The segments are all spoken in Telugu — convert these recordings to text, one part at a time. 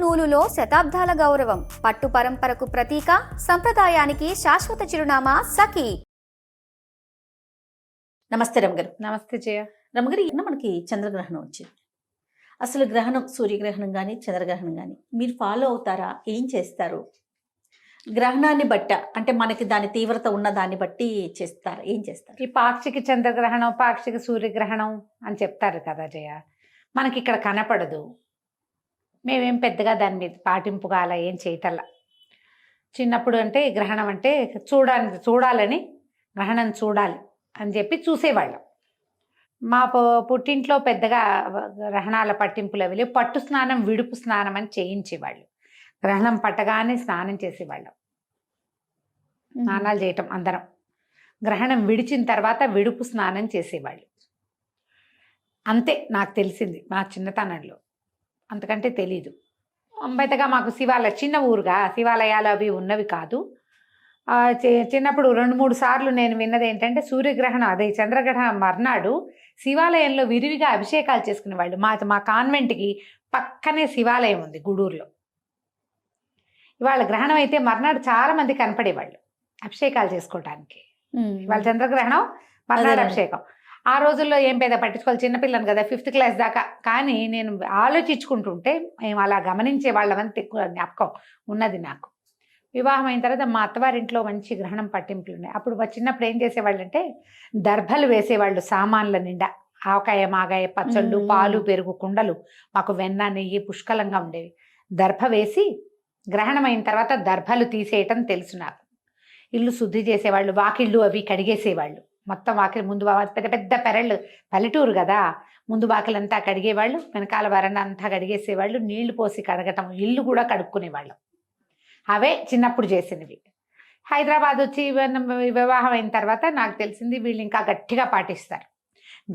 నూలులో శతాబ్దాల గౌరవం, పట్టు పరంపరకు ప్రతీక, సంప్రదాయానికి శాశ్వత చిరునామా సఖీ. నమస్తే రమగారు. నమస్తే జయ. రమగారు, ఇన్న మనకి చంద్రగ్రహణం వచ్చింది. అసలు గ్రహణం, సూర్యగ్రహణం కానీ చంద్రగ్రహణం కానీ మీరు ఫాలో అవుతారా? ఏం చేస్తారు? గ్రహణాన్ని బట్ట అంటే మనకి దాని తీవ్రత ఉన్న దాన్ని బట్టి చేస్తారు, ఏం చేస్తారు? ఈ పాక్షిక చంద్రగ్రహణం, పాక్షిక సూర్యగ్రహణం అని చెప్తారు కదా జయ. మనకి ఇక్కడ కనపడదు, మేమేం పెద్దగా దాని మీద పాటింపుగా అలా ఏం చేయటల్లా. చిన్నప్పుడు అంటే గ్రహణం అంటే చూడాలని గ్రహణం చూడాలి అని చెప్పి చూసేవాళ్ళం. మా పుట్టింట్లో పెద్దగా గ్రహణాల పట్టింపులు అవి లేవు. పట్టు స్నానం, విడుపు స్నానం అని చేయించేవాళ్ళు. గ్రహణం పట్టగానే స్నానం చేసేవాళ్ళం, స్నానాలు చేయటం అందరం. గ్రహణం విడిచిన తర్వాత విడుపు స్నానం చేసేవాళ్ళు. అంతే నాకు తెలిసింది మా చిన్నతనంలో, అంతకంటే తెలీదు. పెద్దగా మాకు చిన్న ఊరుగా శివాలయాలు అవి ఉన్నవి కాదు. చిన్నప్పుడు 2-3 సార్లు నేను విన్నది ఏంటంటే, సూర్యగ్రహణం అదే చంద్రగ్రహణం మర్నాడు శివాలయంలో విరివిగా అభిషేకాలు చేసుకునేవాళ్ళు. మా కాన్వెంట్కి పక్కనే శివాలయం ఉంది గూడూరులో. ఇవాళ గ్రహణం అయితే మర్నాడు చాలా మంది కనపడేవాళ్ళు అభిషేకాలు చేసుకోవటానికి. ఇవాళ చంద్రగ్రహణం, మర్నాడు అభిషేకం. ఆ రోజుల్లో ఏం పెద్ద పట్టించుకోవాలి, చిన్నపిల్లని కదా, 5th క్లాస్ దాకా. కానీ నేను ఆలోచించుకుంటుంటే మేము అలా గమనించే వాళ్ళమని ఎక్కువ జ్ఞాపకం ఉన్నది నాకు. వివాహం అయిన తర్వాత మా అత్తవారింట్లో మంచి గ్రహణం పట్టింపులు ఉన్నాయి. అప్పుడు చిన్నప్పుడు ఏం చేసేవాళ్ళు అంటే, దర్భలు వేసేవాళ్ళు సామాన్ల నిండా. ఆవకాయ, మాగాయ, పచ్చళ్ళు, పాలు, పెరుగు, కుండలు. మాకు వెన్న, నెయ్యి పుష్కలంగా ఉండేవి. దర్భ వేసి గ్రహణం అయిన తర్వాత దర్భలు తీసేయటం తెలుసు నాకు. ఇల్లు శుద్ధి చేసేవాళ్ళు, వాకిళ్ళు అవి కడిగేసేవాళ్ళు. మొత్తం వాకిలి ముందు పెద్ద పెద్ద పెరళ్ళు, పల్లెటూరు కదా, ముందు వాకిలంతా కడిగేవాళ్ళు, వెనకాల వరండా అంతా కడిగేసేవాళ్ళు. నీళ్లు పోసి కడగటం, ఇల్లు కూడా కడుక్కునేవాళ్ళం. అవే చిన్నప్పుడు చేసినవి. హైదరాబాద్ వచ్చి వివాహం అయిన తర్వాత నాకు తెలిసింది వీళ్ళు ఇంకా గట్టిగా పాటిస్తారు.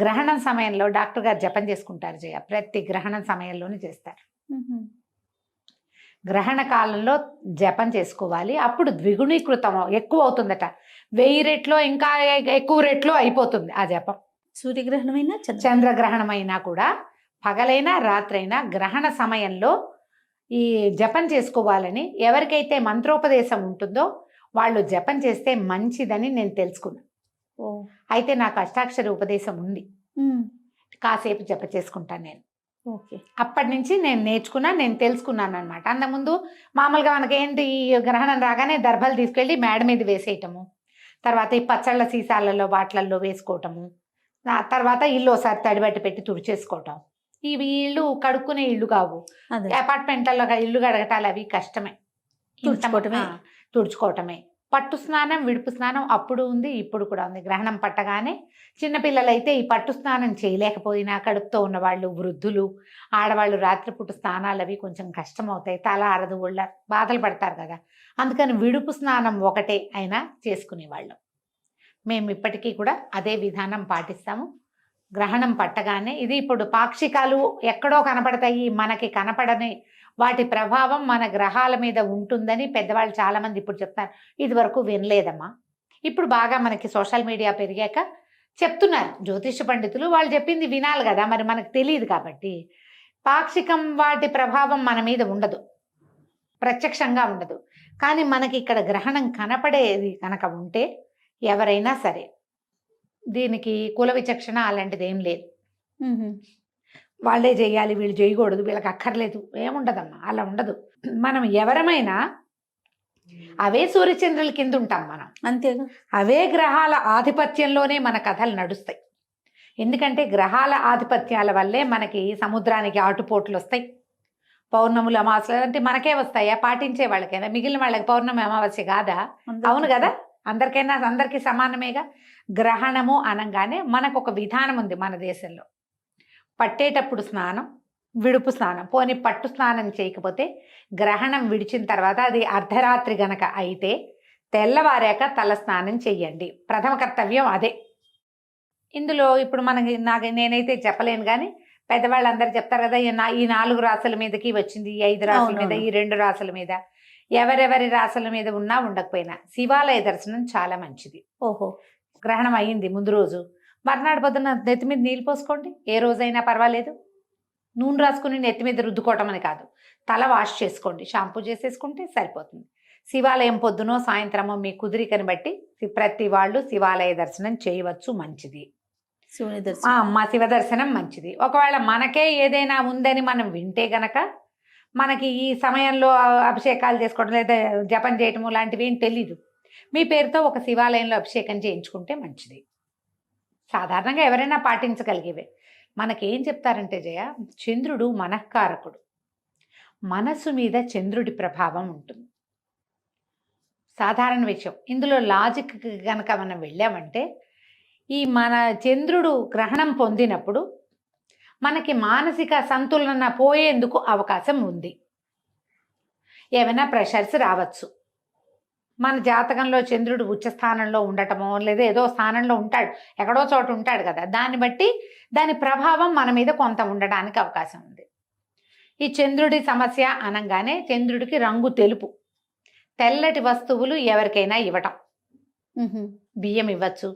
గ్రహణం సమయంలో డాక్టర్ గారు జపం చేసుకుంటారు జయ. ప్రతి గ్రహణం సమయంలోనే చేస్తారు. గ్రహణ కాలంలో జపం చేసుకోవాలి. అప్పుడు ద్విగుణీకృతం ఎక్కువ అవుతుందట. 1000 రెట్లో ఇంకా ఎక్కువ రెట్లో అయిపోతుంది ఆ జపం. సూర్యగ్రహణమైనా చంద్రగ్రహణమైనా కూడా పగలైనా రాత్రైనా గ్రహణ సమయంలో ఈ జపం చేసుకోవాలని ఎవరికైతే మంత్రోపదేశం ఉంటుందో వాళ్ళు జపం చేస్తే మంచిదని నేను తెలుసుకున్నాను. అయితే నాకు అష్టాక్షరి ఉపదేశం ఉంది, కాసేపు జప చేసుకుంటాను నేను. ఓకే. అప్పటి నుంచి నేను నేర్చుకున్నాను, నేను తెలుసుకున్నాను అనమాట. అంతకుముందు మామూలుగా మనకేంటి, ఈ గ్రహణం రాగానే దర్భలు తీసుకెళ్ళి మేడ మీద వేసేయటము, తర్వాత ఈ పచ్చళ్ళ సీసాలలో వాటిలలో వేసుకోవటము, తర్వాత ఇల్లు ఒకసారి తడిబట్టి పెట్టి తుడిచేసుకోవటం. ఇవి ఇల్లు కడుక్కునే ఇల్లు కావు, అపార్ట్మెంట్లలో ఇల్లు కడగటాలు అవి కష్టమే, తుడుచుకోవటమే. పట్టు స్నానం, విడుపు స్నానం అప్పుడు ఉంది, ఇప్పుడు కూడా ఉంది. గ్రహణం పట్టగానే చిన్నపిల్లలైతే ఈ పట్టు స్నానం చేయలేకపోయినా, కడుపుతో ఉన్నవాళ్ళు, వృద్ధులు, ఆడవాళ్ళు రాత్రిపూట స్నానాలు అవి కొంచెం కష్టం అవుతాయి, తల అరదు, ఒళ్ళ బాధలు పడతారు కదా. అందుకని విడుపు స్నానం ఒకటే అయినా చేసుకునేవాళ్ళం. మేము ఇప్పటికీ కూడా అదే విధానం పాటిస్తాము. గ్రహణం పట్టగానే ఇది ఇప్పుడు పాక్షికాలు ఎక్కడో కనపడతాయి, మనకి కనపడని వాటి ప్రభావం మన గ్రహాల మీద ఉంటుందని పెద్దవాళ్ళు చాలామంది ఇప్పుడు చెప్తారు. ఇది వరకు వినలేదమ్మా. ఇప్పుడు బాగా మనకి సోషల్ మీడియా పెరిగాక చెప్తున్నారు జ్యోతిష పండితులు. వాళ్ళు చెప్పింది వినాలి కదా, మరి మనకు తెలియదు కాబట్టి. పాక్షికం వాటి ప్రభావం మన మీద ఉండదు, ప్రత్యక్షంగా ఉండదు. కానీ మనకి ఇక్కడ గ్రహణం కనపడేది కనుక ఉంటే ఎవరైనా సరే దీనికి కుల విచక్షణ అలాంటిది ఏం లేదు. వాళ్ళే చేయాలి, వీళ్ళు చేయకూడదు, వీళ్ళకి అక్కర్లేదు, ఏముండదమ్మా, అలా ఉండదు. మనం ఎవరమైనా అవే సూర్యచంద్రుల కింద ఉంటాం మనం, అంతేగా. అవే గ్రహాల ఆధిపత్యంలోనే మన కథలు నడుస్తాయి. ఎందుకంటే గ్రహాల ఆధిపత్యాల వల్లే మనకి సముద్రానికి ఆటుపోట్లు వస్తాయి. పౌర్ణములు, అమావాస్యలు అంటే మనకే వస్తాయా? పాటించే వాళ్ళకైనా, మిగిలిన వాళ్ళకి పౌర్ణమి అమావాస్య కాదా? అవును కదా, అందరికైనా అందరికీ సమానమేగా. గ్రహణము అనగానే మనకు ఒక విధానం ఉంది మన దేశంలో. పట్టేటప్పుడు స్నానం, విడుపు స్నానం. పోనీ పట్టు స్నానం చేయకపోతే గ్రహణం విడిచిన తర్వాత అది అర్ధరాత్రి గనక అయితే తెల్లవారాక తల స్నానం చెయ్యండి. ప్రథమ కర్తవ్యం అదే. ఇందులో ఇప్పుడు నేనైతే చెప్పలేను, కానీ పెద్దవాళ్ళందరూ చెప్తారు కదా, ఈ 4 రాసుల మీదకి వచ్చింది, ఈ 5 రాసుల మీద, ఈ 2 రాసుల మీద. ఎవరెవరి రాసుల మీద ఉన్నా ఉండకపోయినా శివాలయ దర్శనం చాలా మంచిది. ఓహో. గ్రహణం అయ్యింది ముందు రోజు, మర్నాడు పొద్దున్న నెత్తి మీద నీళ్ళు పోసుకోండి, ఏ రోజైనా పర్వాలేదు. నూనె రాసుకుని నెత్తి మీద రుద్దుకోవటం అని కాదు, తల వాష్ చేసుకోండి, షాంపూ చేసేసుకుంటే సరిపోతుంది. శివాలయం పొద్దునో సాయంత్రమో మీ కుదిరికని బట్టి ప్రతి వాళ్ళు శివాలయ దర్శనం చేయవచ్చు, మంచిది. శివుని దర్శనం అమ్మ శివ దర్శనం మంచిది. ఒకవేళ మనకే ఏదైనా ఉందని మనం వింటే గనక మనకి ఈ సమయంలో అభిషేకాలు చేసుకోవడం లేదా జపం చేయటము లాంటివి ఏం తెలీదు, మీ పేరుతో ఒక శివాలయంలో అభిషేకం చేయించుకుంటే మంచిది. సాధారణంగా ఎవరైనా పాటించగలిగేవే. మనకేం చెప్తారంటే జయ, చంద్రుడు మనఃకారకుడు, మనస్సు మీద చంద్రుడి ప్రభావం ఉంటుంది. సాధారణ విషయం. ఇందులో లాజిక్ కనుక మనం వెళ్ళామంటే ఈ మన చంద్రుడు గ్రహణం పొందినప్పుడు మనకి మానసిక సంతులన పోయేందుకు అవకాశం ఉంది. ఏమైనా ప్రెషర్స్ రావచ్చు. మన జాతకంలో చంద్రుడు ఉచ్చ స్థానంలో ఉండటమో లేదా ఏదో స్థానంలో ఉంటాడు, ఎక్కడో చోట ఉంటాడు కదా, దాన్ని బట్టి దాని ప్రభావం మన మీద కొంత ఉండడానికి అవకాశం ఉంది. ఈ చంద్రుడి సమస్య అనగానే చంద్రుడికి రంగు తెలుపు. తెల్లటి వస్తువులు ఎవరికైనా ఇవ్వటం, బియ్యం ఇవ్వచ్చు,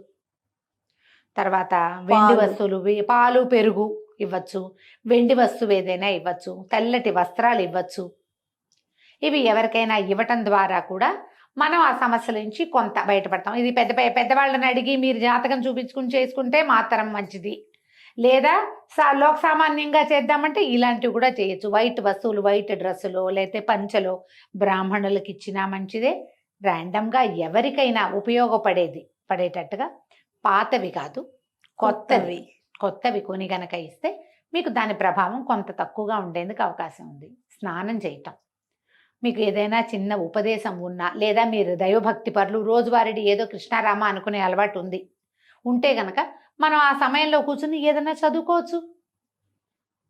తర్వాత వెండి వస్తువులు, పాలు పెరుగు ఇవ్వచ్చు, వెండి వస్తువు ఏదైనా ఇవ్వచ్చు, తెల్లటి వస్త్రాలు ఇవ్వచ్చు. ఇవి ఎవరికైనా ఇవ్వటం ద్వారా కూడా మనం ఆ సమస్యల నుంచి కొంత బయటపడతాం. ఇది పెద్దవాళ్ళని అడిగి మీరు జాతకం చూపించుకుని చేసుకుంటే మాత్రం మంచిది. లేదా లోక సామాన్యంగా చేద్దామంటే ఇలాంటివి కూడా చేయొచ్చు. వైట్ వస్తువులు, వైట్ డ్రెస్సులో లేకపోతే పంచలో బ్రాహ్మణులకు ఇచ్చినా మంచిదే. ర్యాండమ్గా ఎవరికైనా పడేటట్టుగా పాతవి కాదు, కొత్తవి కొని గనక ఇస్తే మీకు దాని ప్రభావం కొంత తక్కువగా ఉండేందుకు అవకాశం ఉంది. స్నానం చేయటం, మీకు ఏదైనా చిన్న ఉపదేశం ఉన్నా లేదా మీరు దైవభక్తి పరులు రోజువారీ ఏదో కృష్ణారామ అనుకునే అలవాటు ఉంటే గనక మనం ఆ సమయంలో కూర్చుని ఏదైనా చదువుకోవచ్చు.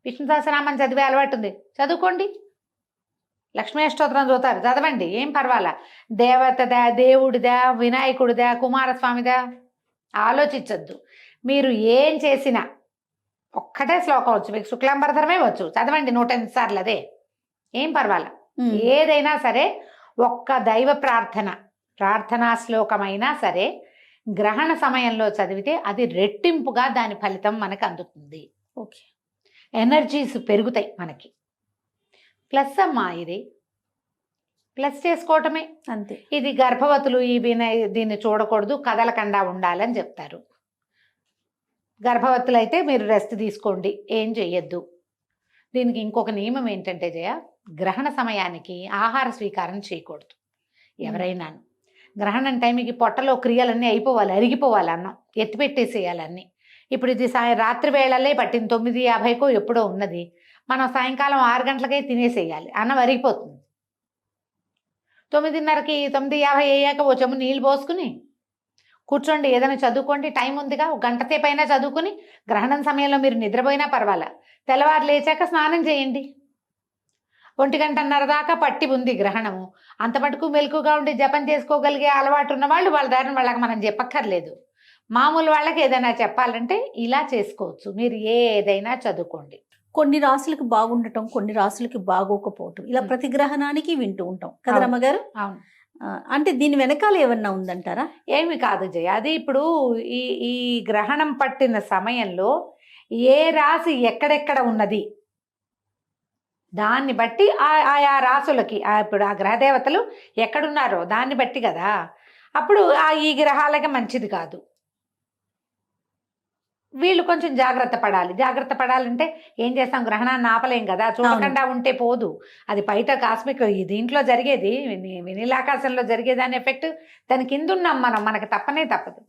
విష్ణు సహస్రనామం చదివే అలవాటు ఉంది, చదువుకోండి. లక్ష్మీ అష్టోత్తరం చదవండి, ఏం పర్వాలా. దేవతదా, దేవుడిదా, వినాయకుడిదా, కుమారస్వామిదా ఆలోచించద్దు. మీరు ఏం చేసినా ఒక్కటే శ్లోకం వచ్చు, మీకు శుక్లాంబరధరమే వచ్చు, చదవండి 108 సార్లు, అదే ఏం పర్వాలా. ఏదైనా సరే ఒక్క దైవ ప్రార్థనా శ్లోకమైనా సరే గ్రహణ సమయంలో చదివితే అది రెట్టింపుగా దాని ఫలితం మనకు అందుతుంది. ఓకే, ఎనర్జీస్ పెరుగుతాయి మనకి. ప్లస్ అమ్మా, ఇది ప్లస్ చేసుకోవటమే అంతే. ఇది గర్భవతులు దీన్ని చూడకూడదు, కదలకుండా ఉండాలని చెప్తారు. గర్భవతులు అయితే మీరు రెస్ట్ తీసుకోండి, ఏం చెయ్యొద్దు. దీనికి ఇంకొక నియమం ఏంటంటే జయ, గ్రహణ సమయానికి ఆహార స్వీకారం చేయకూడదు ఎవరైనా. గ్రహణం టైంకి పొట్టలో క్రియలన్నీ అయిపోవాలి, అరిగిపోవాలి, అన్నం ఎత్తిపెట్టేసేయాలన్నీ. ఇప్పుడు ఇది రాత్రి వేళలే పట్టింది, 9:50కో ఎప్పుడో ఉన్నది, మనం సాయంకాలం 6 గంటలకే తినేసేయాలి, అన్నం అరిగిపోతుంది. 9:30కి 9:50 అయ్యాక ఓ చెంబు నీళ్ళు పోసుకుని కూర్చోండి, ఏదైనా చదువుకోండి, టైం ఉందిగా, ఒక గంట సేపు అయినా చదువుకుని. గ్రహణం సమయంలో మీరు నిద్రపోయినా పర్వాలా, తెల్లవారు లేచాక స్నానం చేయండి. 1:30 దాకా పట్టి ఉంది గ్రహణము, అంత మటుకు మెలకుగా ఉండి జపం చేసుకోగలిగే అలవాటు ఉన్న వాళ్ళు వాళ్ళ దారిని వాళ్ళకి మనం చెప్పక్కర్లేదు. మామూలు వాళ్ళకి ఏదైనా చెప్పాలంటే ఇలా చేసుకోవచ్చు. మీరు ఏదైనా చదువుకోండి. కొన్ని రాసులకు బాగుండటం, కొన్ని రాసులకి బాగోకపోవటం, ఇలా ప్రతి గ్రహణానికి వింటూ ఉంటాం కదా రమ్మగారు. అవును. అంటే దీని వెనకాల ఏమన్నా ఉందంటారా? ఏమి కాదు జయ, అది ఇప్పుడు ఈ గ్రహణం పట్టిన సమయంలో ఏ రాశి ఎక్కడెక్కడ ఉన్నది దాన్ని బట్టి ఆయా రాసులకి ఇప్పుడు ఆ గ్రహదేవతలు ఎక్కడున్నారో దాన్ని బట్టి కదా. అప్పుడు ఈ గ్రహాలకి మంచిది కాదు, వీళ్ళు కొంచెం జాగ్రత్త పడాలంటే ఏం చేస్తాం, గ్రహణాన్ని ఆపలేం కదా, చూడకుండా ఉంటే పోదు. అది బయట కాస్మిక్ దీంట్లో జరిగేది, వినీలాకాశంలో జరిగేదాని ఎఫెక్ట్ దాని కింద ఉన్నాం మనం, మనకు తప్పదు.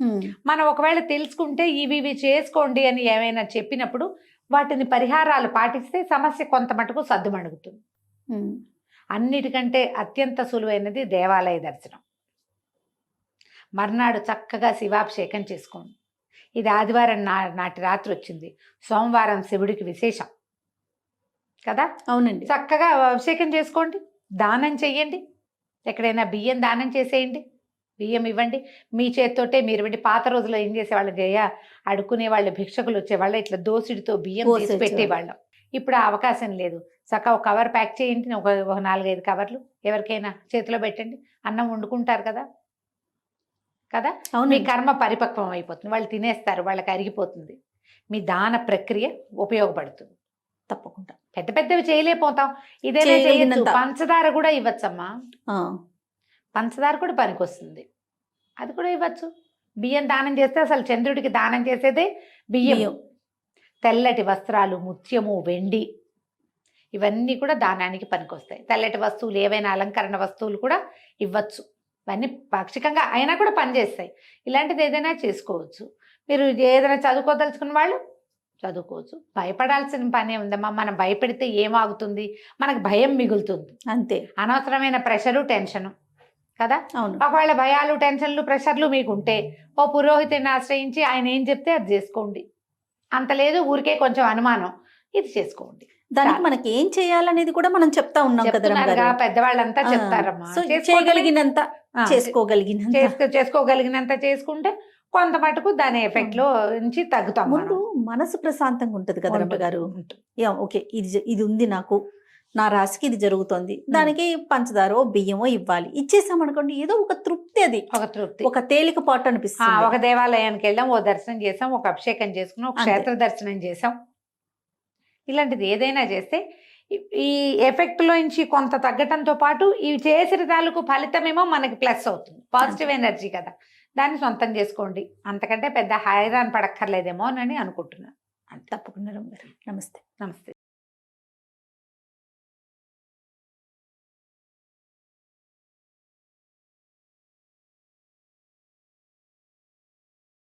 మనం ఒకవేళ తెలుసుకుంటే ఇవి చేసుకోండి అని ఏమైనా చెప్పినప్పుడు వాటిని పరిహారాలు పాటిస్తే సమస్య కొంత మటుకు సద్దుమణుగుతుంది. అన్నిటికంటే అత్యంత సులువైనది దేవాలయ దర్శనం. మర్నాడు చక్కగా శివాభిషేకం చేసుకోండి. ఇది ఆదివారం నాటి రాత్రి వచ్చింది, సోమవారం శివుడికి విశేషం కదా. అవునండి. చక్కగా అభిషేకం చేసుకోండి, దానం చెయ్యండి. ఎక్కడైనా బియ్యం దానం చేసేయండి, బియ్యం ఇవ్వండి మీ చేతితోటే. మీరు ఇవ్వండి. పాత రోజుల్లో ఏం చేసేవాళ్ళు జయ, అడుక్కునే వాళ్ళు, భిక్షకులు వచ్చేవాళ్ళు, ఇట్లా దోసిడితో బియ్యం తీసి పెట్టేవాళ్ళం. ఇప్పుడు ఆ అవకాశం లేదు. చక్కగా ఒక కవర్ ప్యాక్ చేయండి, ఒక 4-5 కవర్లు ఎవరికైనా చేతిలో పెట్టండి. అన్నం వండుకుంటారు కదా. మీ కర్మ పరిపక్వం అయిపోతుంది, వాళ్ళు తినేస్తారు, వాళ్ళకి అరిగిపోతుంది. మీ దాన ప్రక్రియ ఉపయోగపడుతుంది. తప్పకుండా. పెద్ద పెద్దవి చేయలేకపోతాం, ఇదైనా చేయొచ్చు. చేయగలిగినంత. పంచదార కూడా ఇవ్వచ్చమ్మా, ఆ, పంచదార కూడా పనికొస్తుంది, అది కూడా ఇవ్వచ్చు. బియ్యం దానం చేస్తే అసలు చంద్రుడికి దానం చేసేదే బియ్యం. బియ్యం. తెల్లటి వస్త్రాలు, ముత్యము, వెండి, ఇవన్నీ కూడా దానానికి పనికొస్తాయి. తెల్లటి వస్తువులు, ఏవైనా అలంకరణ వస్తువులు కూడా ఇవ్వచ్చు. ఇవన్నీ పాక్షికంగా అయినా కూడా పనిచేస్తాయి. ఇలాంటిది ఏదైనా చేసుకోవచ్చు. మీరు ఏదైనా చదువుకోదలుచుకున్న వాళ్ళు చదువుకోవచ్చు. భయపడాల్సిన పనే ఉందమ్మా. మనం భయపెడితే ఏమాగుతుంది? మనకు భయం మిగులుతుంది, అంతే. అనవసరమైన ప్రెషరు, టెన్షను కదా. అవును. ఒకవేళ భయాలు, టెన్షన్లు, ప్రెషర్లు మీకుంటే ఓ పురోహితుడిని ఆశ్రయించి ఆయన ఏం చెప్తే అది చేసుకోండి. అంత లేదు, ఊరికే కొంచెం అనుమానం, ఇది చేసుకోండి. దానికి మనకి ఏం చేయాలనేది కూడా మనం చెప్తా ఉన్నాం కదా చెప్తున్నారుగా, రమ్మగారు. పెద్దవాళ్ళంతా ఆ, చెప్తారమ్మా. సో చేసుకోవడమే. చేయగలిగినంత ఆ, చేసుకోగలిగినంత. చేసుకోగలిగినంత చేసుకుంటే కొంత మటుకు దాని ఎఫెక్ట్ లో నుంచి తగ్గుతాం ముందు మనం. మనసు ప్రశాంతంగా ఉంటది కదా ఉంటుంది, రమ్మగారు. ఉంటుంది. ఓకే, ఇది ఉంది నాకు, నా రాశికి ఇది జరుగుతోంది, దానికి పంచదారో బియ్యమో ఇవ్వాలి, ఇచ్చేసామనుకోండి ఏదో ఒక తృప్తి, అది ఒక తృప్తి. ఒక తేలికపాటు ఆ, అనిపిస్తుంది. ఒక దేవాలయానికి వెళ్ళాం, ఓ దర్శనం చేసాం, ఒక అభిషేకం చేసుకున్నాం, ఒక అంతే. క్షేత్ర దర్శనం చేసాం. ఇలాంటిది ఏదైనా చేస్తే ఈ ఎఫెక్ట్ లో నుంచి కొంత తగ్గటంతో పాటు ఈ చేసిన తాలూకు ఫలితమేమో మనకి ప్లస్ అవుతుంది. పాజిటివ్ ఎనర్జీ కదా, దాన్ని సొంతం చేసుకోండి. అంతకంటే పెద్ద హైరాన్ పడక్కర్లేదేమో అని అనుకుంటున్నాను. తప్పకుండా రమ్మగారు. నమస్తే. నమస్తే.